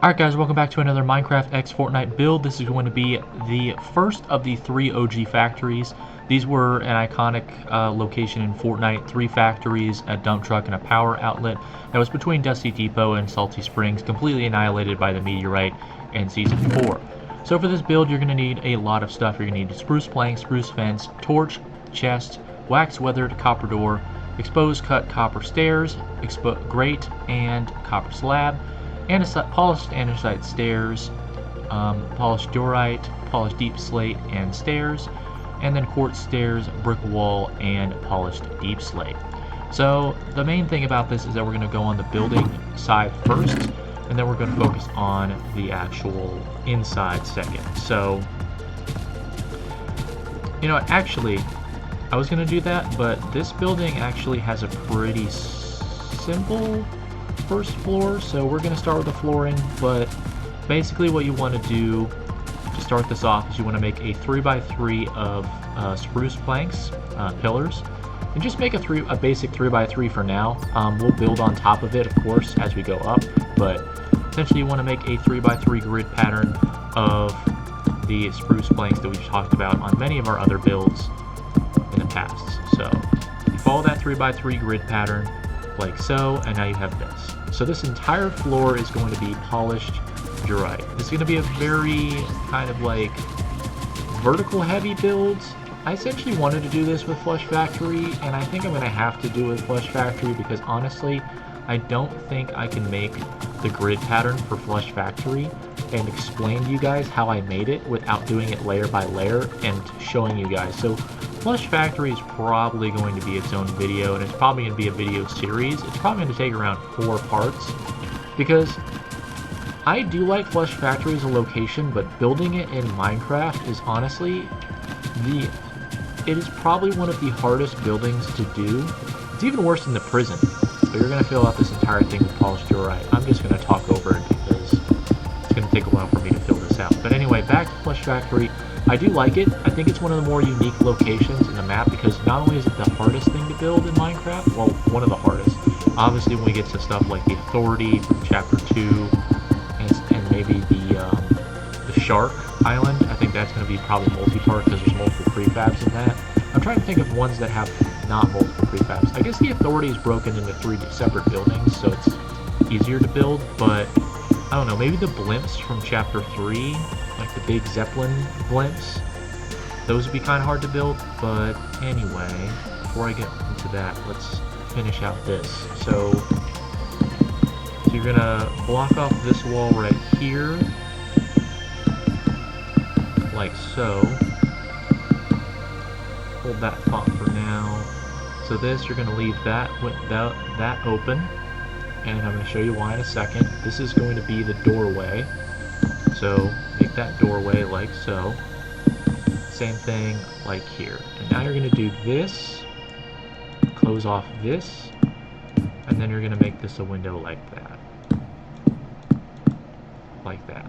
Alright guys, welcome back to another Minecraft X Fortnite build. This is going to be the first of the 3 OG factories. These were an iconic location in Fortnite, 3 factories, a dump truck, and a power outlet that was between Dusty Depot and Salty Springs, completely annihilated by the meteorite in Season 4. So for this build, you're going to need a lot of stuff. You're going to need spruce plank, spruce fence, torch, chest, wax weathered copper door, exposed cut copper stairs, grate, and copper slab, polished andesite stairs, polished diorite, polished deep slate and stairs, and then quartz stairs, brick wall, and polished deep slate. So the main thing about this is that we're going to go on the building side first, and then we're going to focus on the actual inside second. So, you know, actually, I was going to do that, but this building actually has a pretty simple first floor, so we're going to start with the flooring. But basically what you want to do to start this off is you want to make a 3x3 of spruce planks, pillars, and just make a basic 3x3 for now. We'll build on top of it, of course, as we go up, but essentially you want to make a 3x3 grid pattern of the spruce planks that we've talked about on many of our other builds in the past. So you follow that 3x3 grid pattern like so, and now you have this. So this entire floor is going to be polished diorite. This is going to be a very kind of like vertical heavy build. I essentially wanted to do this with Flush Factory, and I think I'm going to have to do it with Flush Factory because honestly, I don't think I can make the grid pattern for Flush Factory and explain to you guys how I made it without doing it layer by layer and showing you guys. So Flush Factory is probably going to be its own video, and it's probably going to be a video series. It's probably going to take around 4 parts because I do like Flush Factory as a location, but building it in Minecraft is honestly it is probably one of the hardest buildings to do. It's even worse than the prison. But you're going to fill out this entire thing with polished diorite. I'm just going to talk over it because it's going to take a while for me to fill this out. But anyway, back to Flush Factory. I do like it. I think it's one of the more unique locations in the map because not only is it the hardest thing to build in Minecraft, well, one of the hardest. Obviously, when we get to stuff like the Authority from Chapter 2 and maybe the Shark Island, I think that's going to be probably multi-part because there's multiple prefabs in that. I'm trying to think of ones that have not multiple prefabs. I guess the Authority is broken into 3 separate buildings, so it's easier to build, but I don't know, maybe the blimps from Chapter 3, like the big Zeppelin blimps, those would be kind of hard to build. But anyway, before I get into that, let's finish out this. So you're gonna block off this wall right here, like so. Hold that thought for now. So this, you're gonna leave that open, and I'm gonna show you why in a second. This is going to be the doorway. So make that doorway like so. Same thing like here. And now you're going to do this, close off this, and then you're going to make this a window like that. Like that.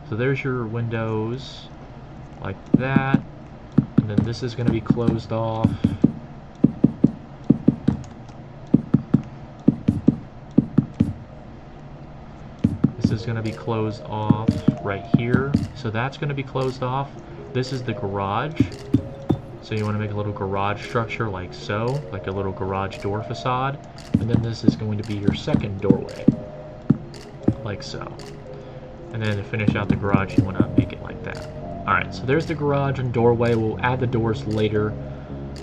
So there's your windows like that. And then this is going to be closed off. Is going to be closed off right here, so that's going to be closed off. This is the garage, so you want to make a little garage structure like so, like a little garage door facade, and then this is going to be your second doorway like so. And then to finish out the garage, you want to make it like that. Alright, so there's the garage and doorway. We'll add the doors later,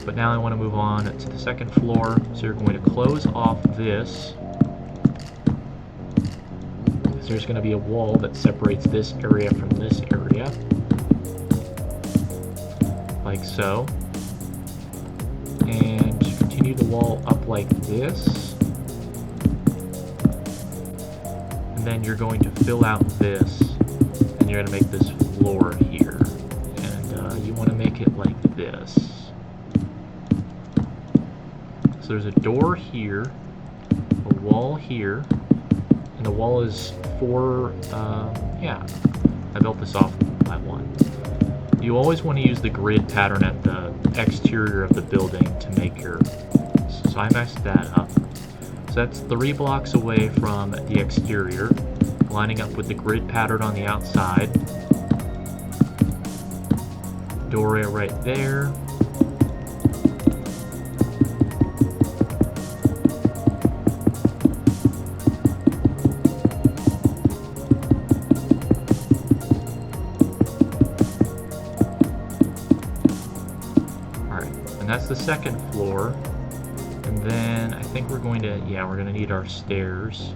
but now I want to move on to the second floor. So you're going to close off this. There's going to be a wall that separates this area from this area, like so, and continue the wall up like this, and then you're going to fill out this, and you're going to make this floor here, and you want to make it like this. So there's a door here, a wall here, and the wall is 4, yeah, I built this off by 1. You always want to use the grid pattern at the exterior of the building to make your, so I messed that up. So that's 3 blocks away from the exterior, lining up with the grid pattern on the outside. Doorway right there. And that's the second floor. And then I think we're going to, yeah, we're going to need our stairs.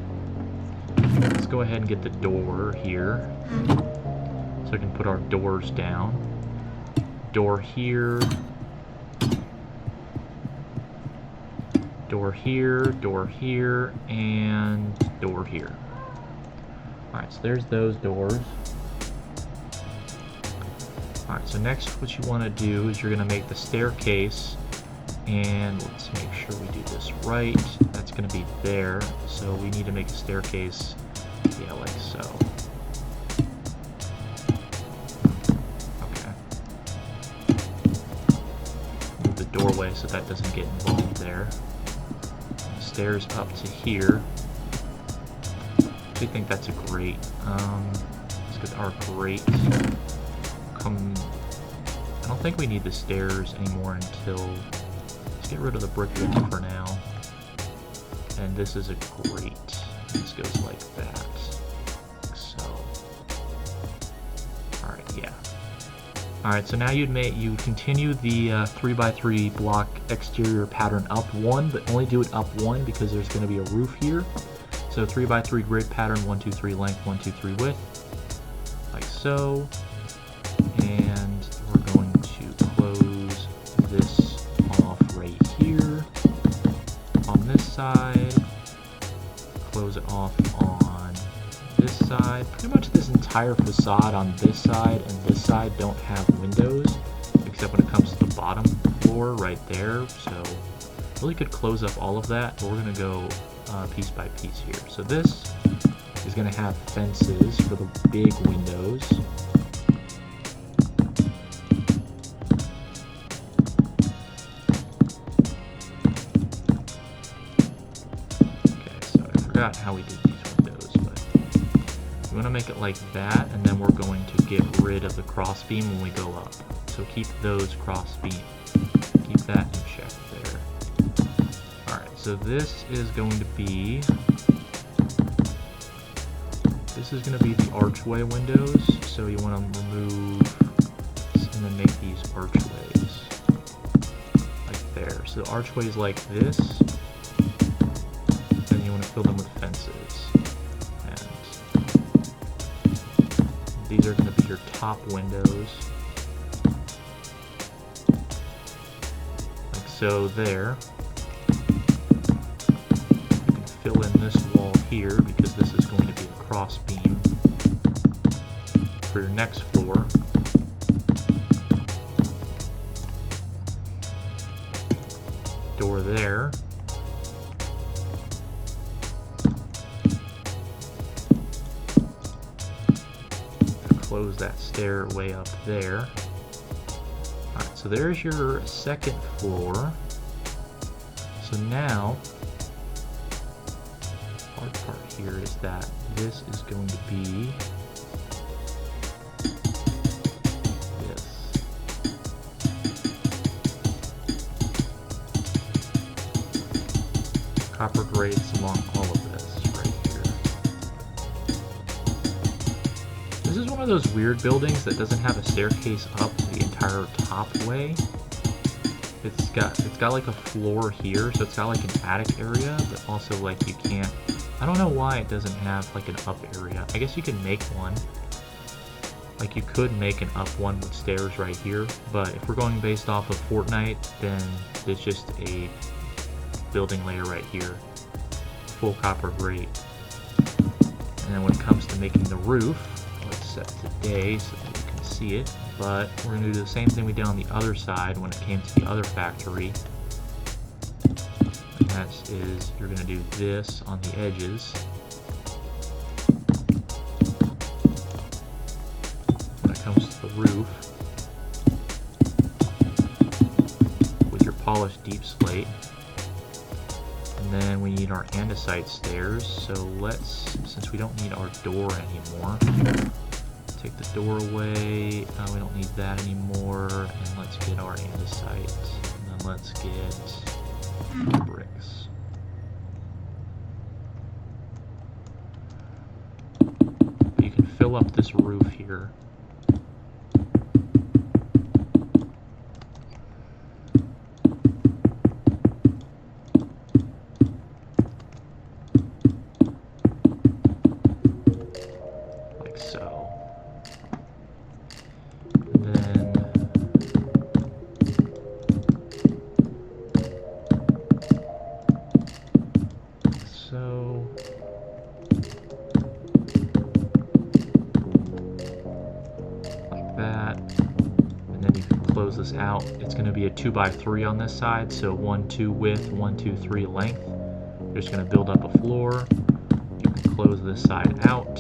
Let's go ahead and get the door here, so we can put our doors down. Door here. Door here, door here, and door here. Alright, so there's those doors. Alright, so next what you want to do is you're going to make the staircase, and let's make sure we do this right. That's going to be there, so we need to make a staircase, yeah, like so. Okay. Move the doorway so that doesn't get involved there. Stairs up to here. I actually think that's a grate. Let's get our grate. I don't think we need the stairs anymore until, let's get rid of the brick wall for now. And this is a grate. This goes like that. Like so. Alright, yeah. Alright, so now you continue the 3x3 block exterior pattern up one, but only do it up one because there's going to be a roof here. So 3x3 grid pattern, 1, 2, 3 length, 1, 2, 3 width. Like so. And we're going to close this off right here on this side, close it off on this side. Pretty much this entire facade on this side and this side don't have windows, except when it comes to the bottom floor right there. So really could close up all of that, but we're going to go piece by piece here. So this is going to have fences for the big windows. How we did these windows, but we want to make it like that, and then we're going to get rid of the cross beam when we go up. So keep those cross beam, keep that in check there. Alright, so this is going to be the archway windows, so you want to remove and then make these archways like there. So the archways like this. You want to fill them with fences, and these are going to be your top windows, like so there. You can fill in this wall here because this is going to be a cross beam for your next floor. Door there. Close that stairway up there. Alright, so there's your second floor. So now, the hard part here is that this is going to be this. Copper grates along all of this right here. This is one of those weird buildings that doesn't have a staircase up the entire top way. It's got like a floor here, so it's got like an attic area, but also like you can't, I don't know why it doesn't have like an up area. I guess you can make one. Like you could make an up one with stairs right here, but if we're going based off of FORTNITE, then it's just a building layer right here. Full copper grate. And then when it comes to making the roof, let's set today so that you can see it. But we're going to do the same thing we did on the other side when it came to the other factory. And that is, you're going to do this on the edges. When it comes to the roof, with your polished deep slate. And And then we need our andesite stairs, so let's, since we don't need our door anymore, take the door away. We don't need that anymore, and let's get our andesite, and then let's get bricks. You can fill up this roof here. This out. It's going to be a 2x3 on this side, so 1, 2 width, 1, 2, 3 length. You're just going to build up a floor. You can close this side out.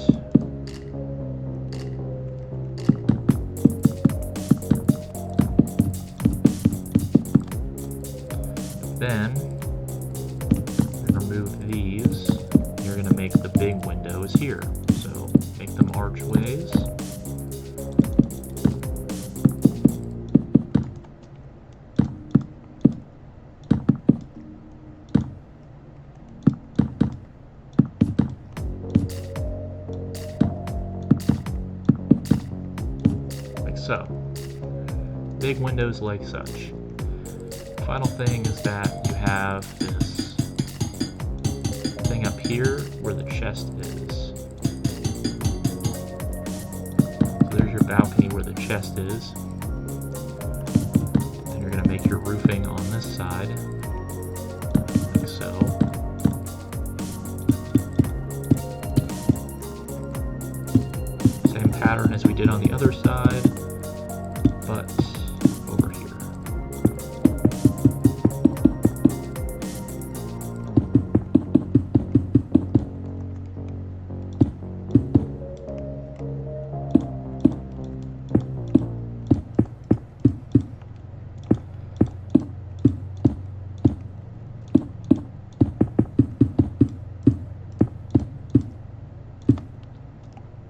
Then remove these. You're going to make the big windows here. So make them archways. So, big windows like such. Final thing is that you have this thing up here where the chest is. So there's your balcony where the chest is. Then you're going to make your roofing on this side, like so. Same pattern as we did on the other side, but over here.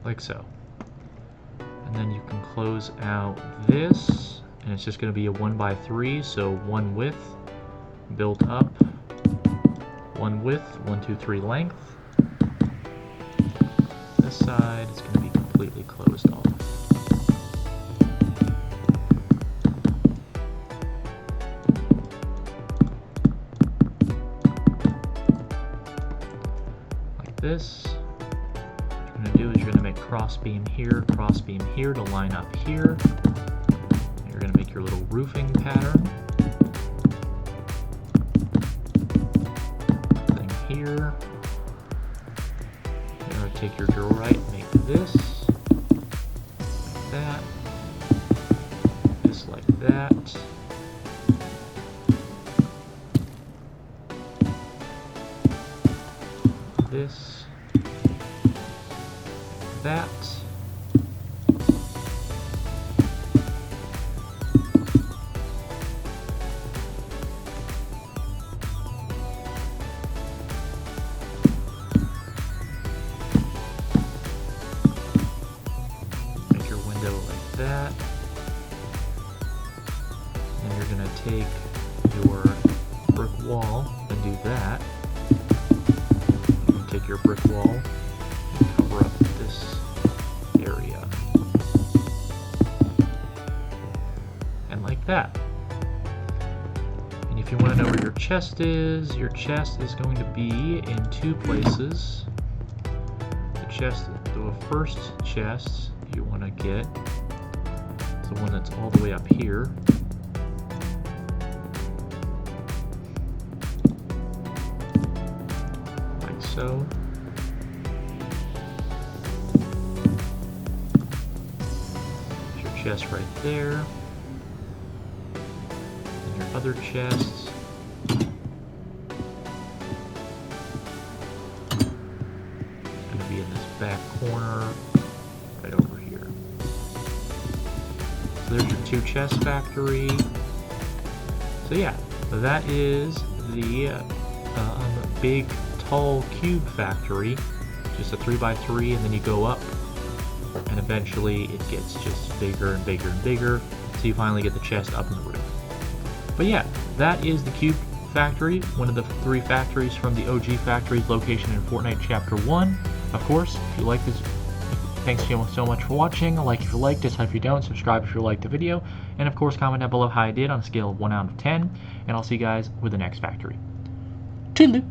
Like so. And then you can close out this, and it's just going to be a 1x3, so 1 width, built up, 1 width, 1, 2, 3 length. This side is going to be completely closed off. Like this. You're going to make crossbeam here to line up here. You're going to make your little roofing pattern. Thing here. You're going to take your drill right and make this. Like that. This like that. This. That. Make your window like that. And you're going to take your brick wall and do that. You can take your brick wall and cover up this area. And like that. And if you want to know where your chest is going to be in 2 places. The first chest you want to get is the one that's all the way up here. Like so. There's your chest right there. And your other chests. Be in this back corner right over here. So there's your 2 chest factory. So yeah, that is the big, tall cube factory, just a 3x3, and then you go up, and eventually it gets just bigger and bigger and bigger, so you finally get the chest up in the roof. But yeah, that is the cube factory, one of the 3 factories from the OG factories location in Fortnite Chapter 1. Of course, if you like this, thanks so much for watching. Like if you liked, dislike if you don't, subscribe if you liked the video, and of course comment down below how I did on a scale of 1 out of 10, and I'll see you guys with the next factory. Toodaloo!